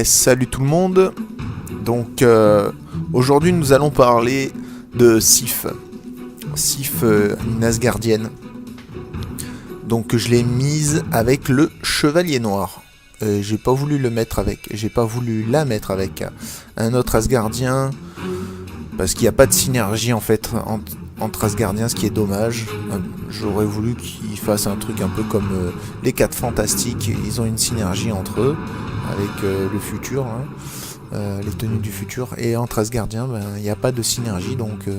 Salut tout le monde. Donc aujourd'hui nous allons parler de Sif. Sif, une Asgardienne. Donc je l'ai mise avec le Chevalier Noir. J'ai pas voulu la mettre avec un autre Asgardien parce qu'il n'y a pas de synergie en fait entre Asgardiens, ce qui est dommage. J'aurais voulu qu'ils fassent un truc un peu comme les 4 Fantastiques. Ils ont une synergie entre eux avec le futur, les tenues du futur, et entre Asgardiens il n'y a pas de synergie, donc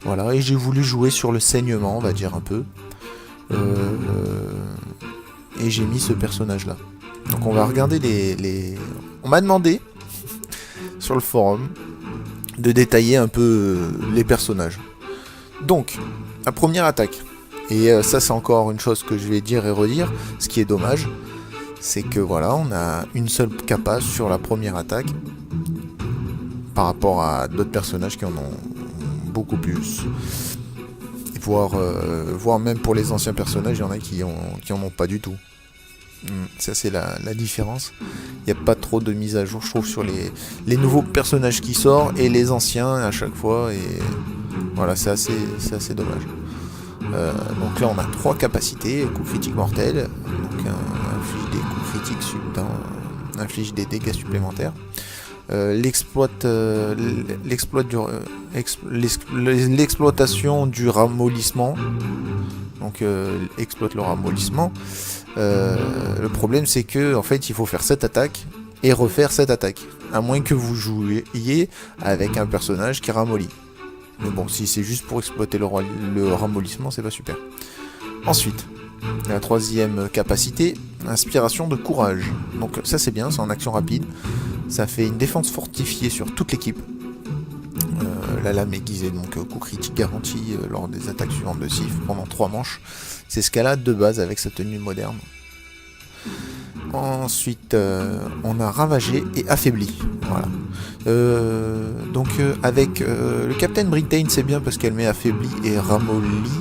voilà. Et j'ai voulu jouer sur le saignement, on va dire un peu, et j'ai mis ce personnage là. Donc on va regarder on m'a demandé sur le forum de détailler un peu les personnages. Donc la première attaque, et ça c'est encore une chose que je vais dire et redire, ce qui est dommage, c'est que voilà, on a une seule capa sur la première attaque par rapport à d'autres personnages qui en ont beaucoup plus, voire même pour les anciens personnages, il y en a qui en ont pas du tout. Ça c'est la différence. Il n'y a pas trop de mise à jour, je trouve, sur les nouveaux personnages qui sortent et les anciens à chaque fois, et voilà, c'est assez dommage. Donc là on a 3 capacités: coup critique mortel, donc inflige des coups critiques inflige des dégâts supplémentaires, l'exploitation du ramollissement, donc exploite le ramollissement. Le problème c'est que en fait il faut faire cette attaque et refaire cette attaque, à moins que vous jouiez avec un personnage qui ramollit. Mais bon, si c'est juste pour exploiter le ramollissement, c'est pas super. Ensuite, la troisième capacité, inspiration de courage. Donc ça c'est bien, c'est en action rapide. Ça fait une défense fortifiée sur toute l'équipe. La lame aiguisée, donc coup critique garanti lors des attaques suivantes de Sif pendant 3 manches. C'est ce qu'elle a de base avec sa tenue moderne. Ensuite, on a ravagé et affaibli. Voilà. Donc avec le Captain Britain, c'est bien parce qu'elle met affaibli et ramolli,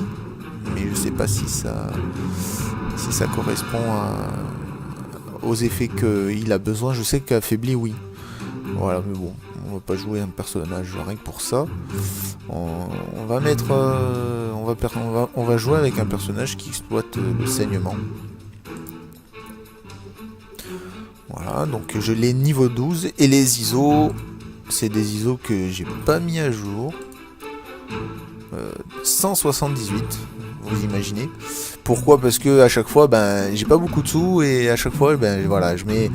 mais je sais pas si ça correspond aux effets qu'il a besoin. Je sais qu'affaibli, oui. Voilà, mais bon, on va pas jouer un personnage rien que pour ça. On va jouer avec un personnage qui exploite le saignement. Voilà, donc je l'ai niveau 12, et les ISO, c'est des ISO que j'ai pas mis à jour. 178, vous imaginez. Pourquoi? Parce que à chaque fois, j'ai pas beaucoup de sous, et à chaque fois, voilà, je mets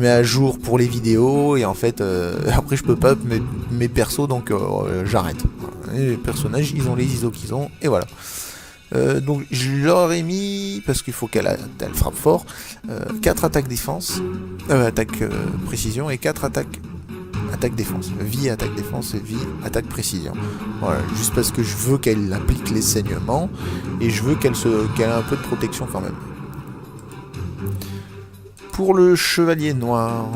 à jour pour les vidéos, et en fait, après je peux pas mes persos, donc j'arrête. Et les personnages, ils ont les ISO qu'ils ont, et voilà. Donc je leur ai mis, parce qu'il faut qu'elle frappe fort, 4 attaques défense, attaque précision, et 4 attaque défense, vie attaque défense, et vie attaque précision. Voilà, juste parce que je veux qu'elle applique les saignements, et je veux qu'elle ait un peu de protection quand même. Pour le Chevalier Noir,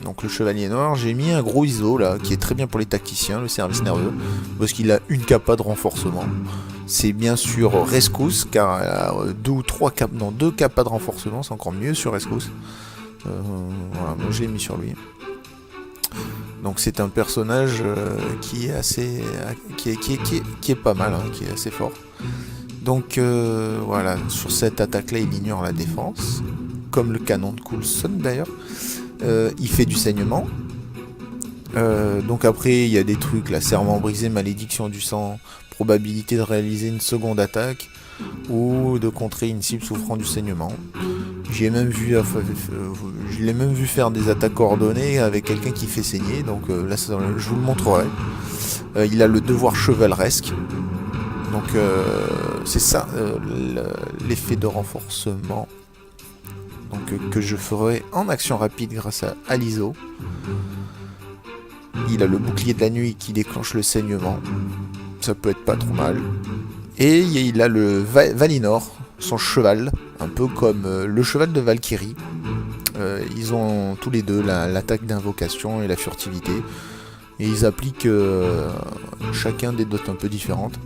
donc le Chevalier Noir, j'ai mis un gros ISO là, qui est très bien pour les tacticiens, le service nerveux, parce qu'il a une capa de renforcement. C'est bien sûr Rescousse, car elle a 2 capas de renforcement, c'est encore mieux sur Rescousse. Voilà, moi je l'ai mis sur lui. Donc c'est un personnage qui est pas mal, qui est assez fort. Donc voilà, sur cette attaque là, il ignore la défense, comme le canon de Coulson d'ailleurs. Il fait du saignement. Donc après il y a des trucs, la serment brisé, malédiction du sang, probabilité de réaliser une seconde attaque ou de contrer une cible souffrant du saignement. Je l'ai même vu faire des attaques coordonnées avec quelqu'un qui fait saigner, donc là je vous le montrerai. Il a le devoir chevaleresque, donc c'est ça l'effet de renforcement, donc que je ferai en action rapide grâce à l'ISO. Il a le bouclier de la nuit qui déclenche le saignement, ça peut être pas trop mal. Et il a le Valinor, son cheval, un peu comme le cheval de Valkyrie. Ils ont tous les deux l'attaque d'invocation et la furtivité. Et ils appliquent chacun des dots un peu différentes.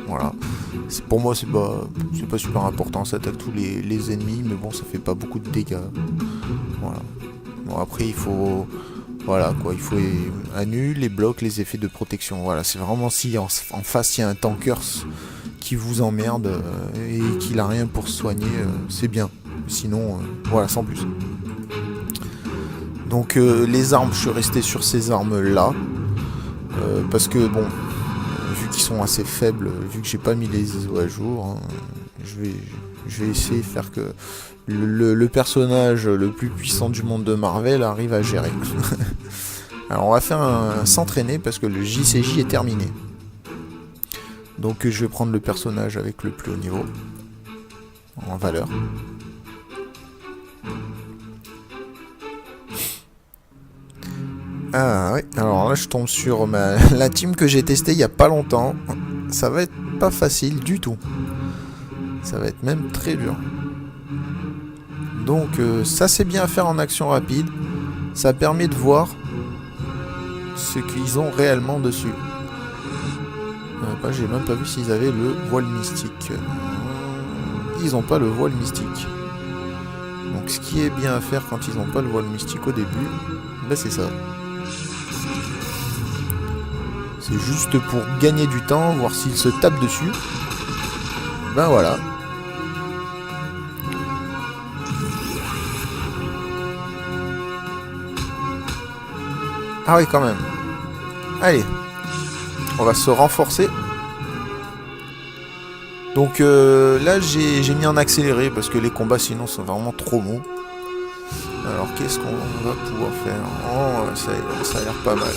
Voilà. Pour moi, c'est pas super important, ça attaque tous les ennemis, mais bon, ça fait pas beaucoup de dégâts. Voilà. Bon après il faut... Voilà quoi, il faut annule les blocs, les effets de protection. Voilà, c'est vraiment si en face il y a un tanker qui vous emmerde et qu'il a rien pour se soigner, c'est bien. Sinon, voilà, sans plus. Donc les armes, je suis resté sur ces armes là. Parce que bon, vu qu'ils sont assez faibles, vu que j'ai pas mis les ISO à jour, hein, je vais essayer de faire que le personnage le plus puissant du monde de Marvel arrive à gérer. Alors on va faire s'entraîner parce que le JCJ est terminé. Donc je vais prendre le personnage avec le plus haut niveau en valeur. Ah oui, alors là je tombe sur la team que j'ai testée il y a pas longtemps. Ça va être pas facile du tout. Ça va être même très dur. Donc ça c'est bien à faire en action rapide. Ça permet de voir ce qu'ils ont réellement dessus. J'ai même pas vu s'ils avaient le voile mystique. Ils ont pas le voile mystique. Donc ce qui est bien à faire quand ils ont pas le voile mystique au début, ben c'est ça. C'est juste pour gagner du temps, voir s'ils se tapent dessus. Ben voilà. Ah oui, quand même. Allez. On va se renforcer. Donc là, j'ai mis en accéléré parce que les combats sinon sont vraiment trop mous. Alors qu'est-ce qu'on va pouvoir faire? Oh, ça a l'air pas mal.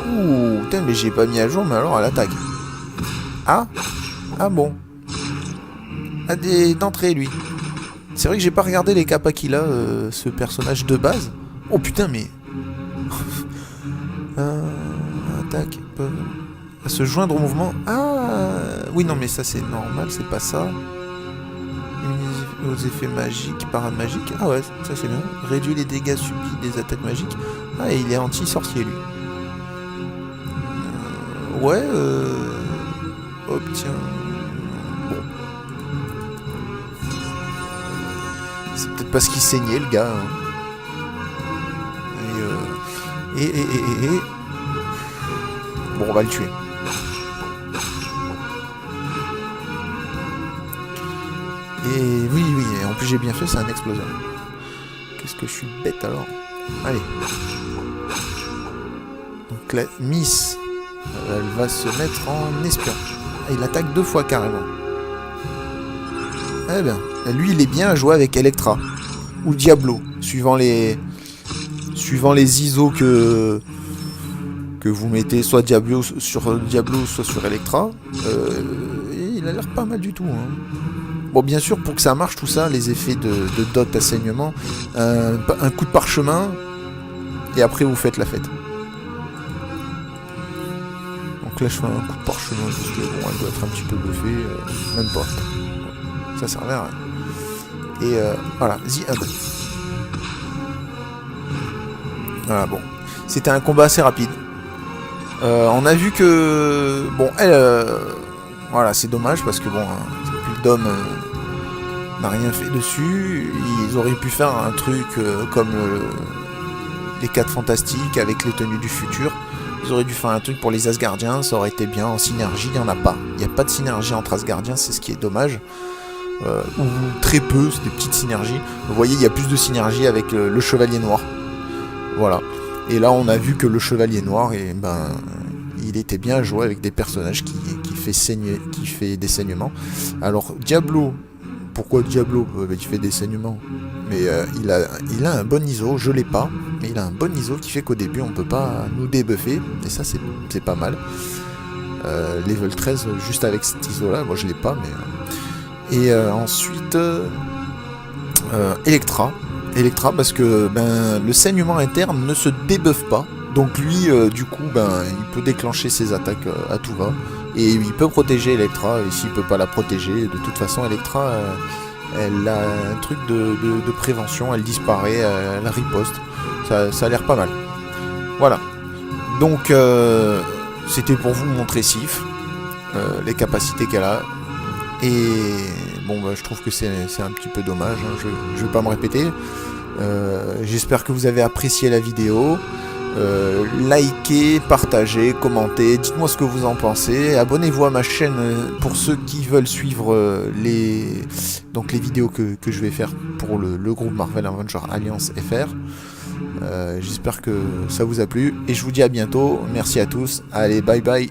Ouh, putain, mais j'ai pas mis à jour, mais alors elle attaque. Ah bon. Ah, d'entrée, lui. C'est vrai que j'ai pas regardé les capas qu'il a, ce personnage de base. Oh putain, mais... attaque, à se joindre au mouvement. Ah oui, non, mais ça c'est normal, c'est pas ça. Aux effets magiques, paramagiques. Ah ouais, ça c'est bien. Réduit les dégâts subis des attaques magiques. Ah, et il est anti-sorcier, lui. Ouais, obtient... Bon. C'est peut-être parce qu'il saignait, le gars. Hein. Et... Bon, on va le tuer. Et oui, et en plus j'ai bien fait, c'est un exploseur. Qu'est-ce que je suis bête alors. Allez. Donc la Miss, elle va se mettre en espion. Ah, il attaque 2 fois carrément. Eh bien, lui il est bien à jouer avec Electra. Ou Diablo, suivant les ISO que vous mettez, soit Diablo sur Diablo, soit sur Electra. Et il a l'air pas mal du tout. Hein. Bon, bien sûr, pour que ça marche tout ça, les effets de dot à saignement, un coup de parchemin, et après vous faites la fête. Donc là je fais un coup de parchemin, parce que bon, elle doit être un petit peu buffée, même pas. Ça servait à rien. Et voilà, The Hub. Voilà, bon. C'était un combat assez rapide. On a vu que... Bon, elle... voilà, c'est dommage, parce que bon... le Dom n'a rien fait dessus. Ils auraient pu faire un truc comme les 4 fantastiques avec les tenues du futur. Ils auraient dû faire un truc pour les Asgardiens, ça aurait été bien en synergie. Il n'y en a pas. Il n'y a pas de synergie entre Asgardiens, c'est ce qui est dommage. Ou très peu, c'est des petites synergies. Vous voyez, il y a plus de synergie avec le Chevalier Noir. Voilà. Et là, on a vu que le Chevalier Noir, et ben, il était bien à jouer avec des personnages qui fait des saignements. Alors Diablo, pourquoi Diablo? Il fait des saignements, mais il a un bon ISO, je l'ai pas, mais il a un bon ISO qui fait qu'au début on peut pas nous débuffer, et ça c'est pas mal. Level 13 juste avec cet ISO là, moi je l'ai pas, mais et ensuite Electra parce que ben le saignement interne ne se débuffe pas. Donc lui, du coup, ben, il peut déclencher ses attaques à tout va. Et il peut protéger Electra, et s'il peut pas la protéger, de toute façon, Electra, elle a un truc de prévention, elle disparaît, elle riposte. Ça a l'air pas mal. Voilà. Donc, c'était pour vous montrer Sif, les capacités qu'elle a. Et bon, bah, je trouve que c'est un petit peu dommage, hein, je vais pas me répéter. J'espère que vous avez apprécié la vidéo. Likez, partagez, commentez, dites-moi ce que vous en pensez. Abonnez-vous à ma chaîne pour ceux qui veulent suivre les vidéos que je vais faire pour le groupe Marvel Avengers Alliance FR. J'espère que ça vous a plu et je vous dis à bientôt. Merci à tous. Allez, bye bye.